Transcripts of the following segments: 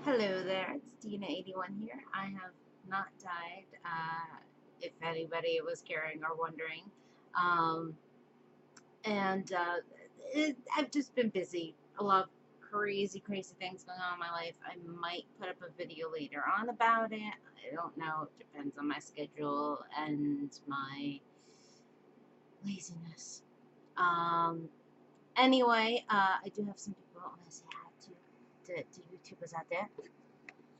Hello there, it's Dina81 here. I have not died, if anybody was caring or wondering. Um, and I've just been busy. A lot of crazy things going on in my life. I might put up a video later on about it. I don't know. It depends on my schedule and my laziness. Um, anyway, I do have some people I want to say hi to YouTubers out there.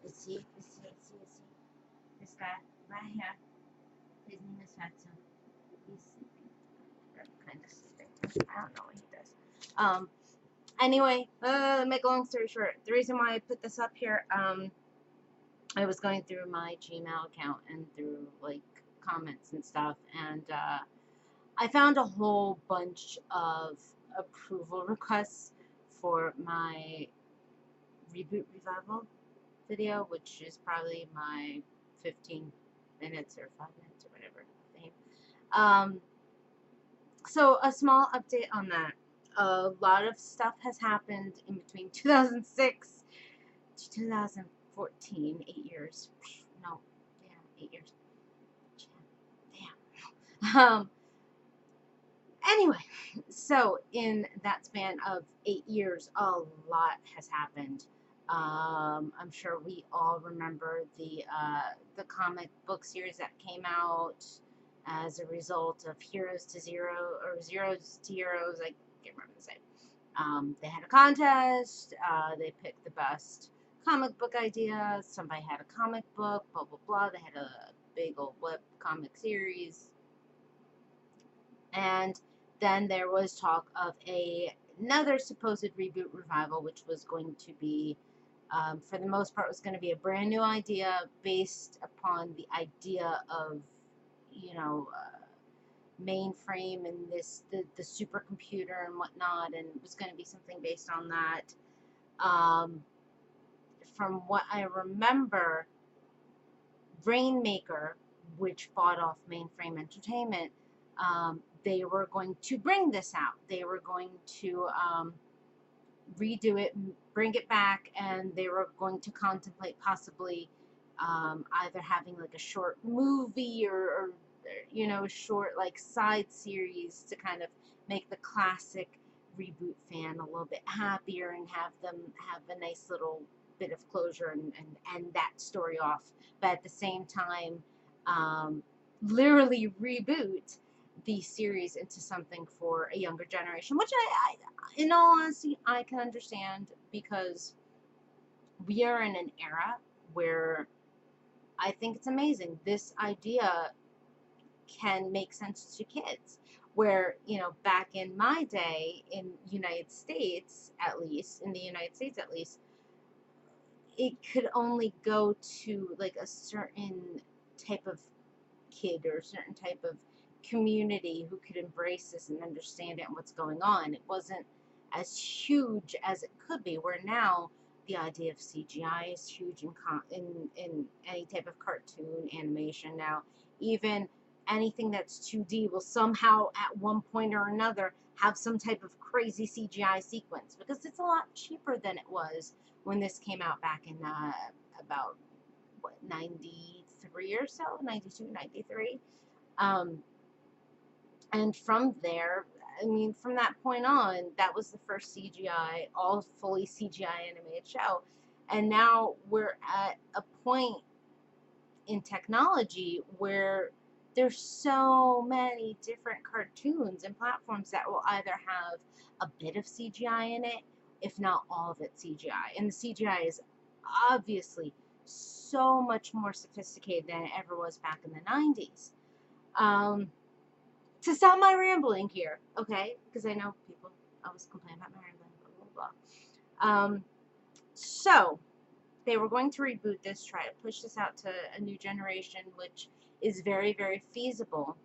Let's see. This guy right here, his name is Fatso. He's kind of sleeping. I don't know what he does. Anyway, make a long story short, the reason why I put this up here, I was going through my Gmail account and through like comments and stuff, and I found a whole bunch of approval requests for my Reboot Revival video, which is probably my 15 minutes or 5 minutes or whatever thing. So a small update on that. A lot of stuff has happened in between 2006 to 2014, 8 years. No, yeah, 8 years. Damn. Anyway, so in that span of 8 years, a lot has happened. I'm sure we all remember the comic book series that came out as a result of Heroes to Zero or Zeros to Heroes. I can't remember the name. They had a contest. They picked the best comic book idea. Somebody had a comic book. Blah blah blah. They had a big old web comic series, and then there was talk of another supposed reboot revival, which was going to be, for the most part, was going to be a brand new idea based upon the idea of, you know, mainframe and the supercomputer and whatnot, and it was going to be something based on that. Um, from what I remember, Rainmaker, which bought off Mainframe Entertainment, they were going to bring this out. They were going to redo it, bring it back, and they were going to contemplate possibly either having like a short movie or you know, short like side series to kind of make the classic Reboot fan a little bit happier and have them have a nice little bit of closure and end that story off, but at the same time, literally reboot the series into something for a younger generation, which in all honesty, I can understand, because we are in an era where I think it's amazing. This idea can make sense to kids. Where, you know, back in my day, in the United States at least, it could only go to like a certain type of kid or a certain type of community who could embrace this and understand it and what's going on. It wasn't as huge as it could be, where now the idea of CGI is huge in any type of cartoon animation now. Even anything that's 2D will somehow at one point or another have some type of crazy CGI sequence, because it's a lot cheaper than it was when this came out back in about what, 93 or so, 92, 93. Um, and from there, I mean, from that point on, that was the first CGI, all fully CGI animated show. And now we're at a point in technology where there's so many different cartoons and platforms that will either have a bit of CGI in it, if not all of it CGI. And the CGI is obviously so much more sophisticated than it ever was back in the 90s. To stop my rambling here, okay, because I know people always complain about my rambling, blah, blah, blah. So, they were going to reboot this, try to push this out to a new generation, which is very feasible.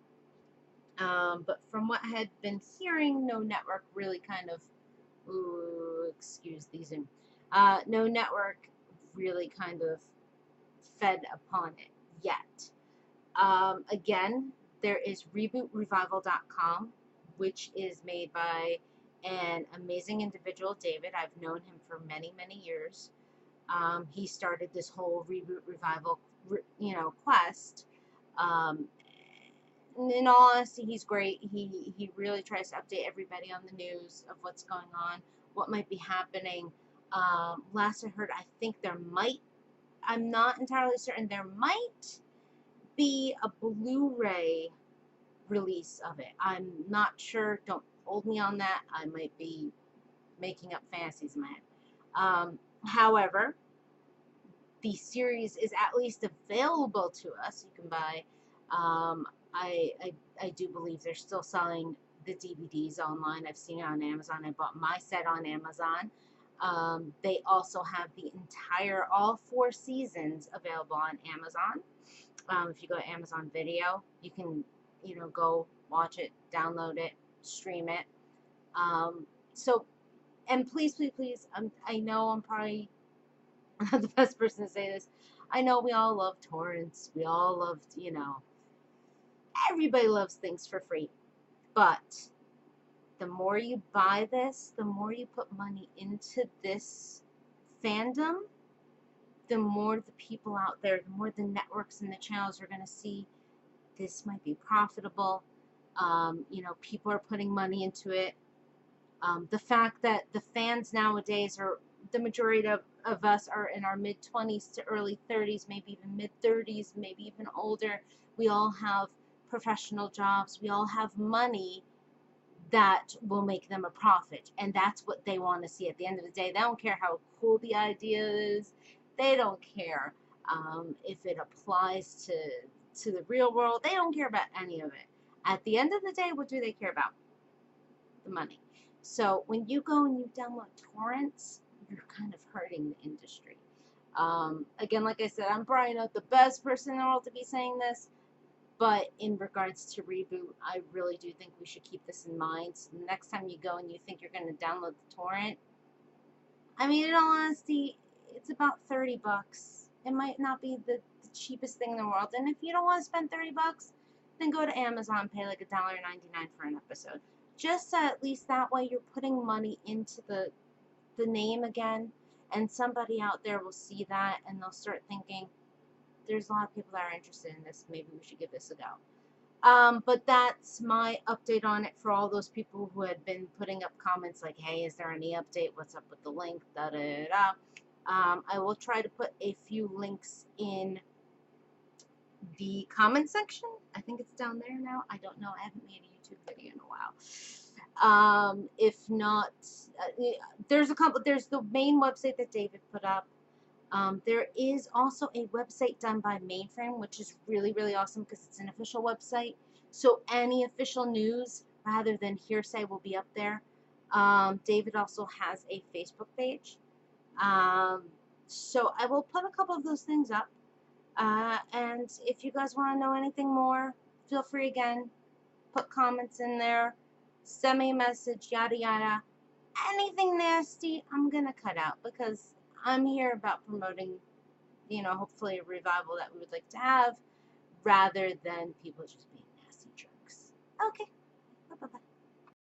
But from what I had been hearing, no network really kind of, ooh, excuse the Zoom, no network really kind of fed upon it yet. Again, there is rebootrevival.com, which is made by an amazing individual, David. I've known him for many years. He started this whole reboot revival, quest. Um, in all honesty, he's great. He really tries to update everybody on the news of what's going on, what might be happening. Last I heard, I think I'm not entirely certain, there might be a Blu-ray release of it. I'm not sure. Don't hold me on that. I might be making up fantasies in my head. However, the series is at least available to us. You can buy. Um, I do believe they're still selling the DVDs online. I've seen it on Amazon. I bought my set on Amazon. They also have the all 4 seasons available on Amazon. If you go to Amazon Video, you can, go watch it, download it, stream it. So, and please, please, please, I know I'm probably not the best person to say this. I know we all love torrents. We all love, everybody loves things for free. But the more you buy this, the more you put money into this fandom, the more the people out there, the more the networks and the channels are going to see this might be profitable. People are putting money into it. The fact that the fans nowadays the majority of us are in our mid-20s to early 30s, maybe even mid-30s, maybe even older. We all have professional jobs. We all have money that will make them a profit. And that's what they want to see at the end of the day. They don't care how cool the idea is. They don't care if it applies to the real world. They don't care about any of it. At the end of the day, what do they care about? The money. So when you go and you download torrents, you're kind of hurting the industry. Again, like I said, I'm probably not the best person in the world to be saying this, but in regards to Reboot, I really do think we should keep this in mind. So the next time you go and you think you're going to download the torrent, I mean, in all honesty, it's about 30 bucks. It might not be the cheapest thing in the world. And if you don't want to spend 30 bucks, then go to Amazon, pay like $1.99 for an episode. Just so at least that way you're putting money into the name again, and somebody out there will see that and they'll start thinking, there's a lot of people that are interested in this, maybe we should give this a go. But that's my update on it for all those people who had been putting up comments like, hey, is there any update? What's up with the link? Da da da. I will try to put a few links in the comment section. I think it's down there now. I don't know. I haven't made a YouTube video in a while. If not, there's the main website that David put up. There is also a website done by Mainframe, which is really, really awesome because it's an official website. So any official news, rather than hearsay, will be up there. David also has a Facebook page. So I will put a couple of those things up. And if you guys want to know anything more, feel free again. Put comments in there. Send me a message, yada, yada. Anything nasty, I'm going to cut out because I'm here about promoting, hopefully a revival that we would like to have rather than people just being nasty jerks. Okay.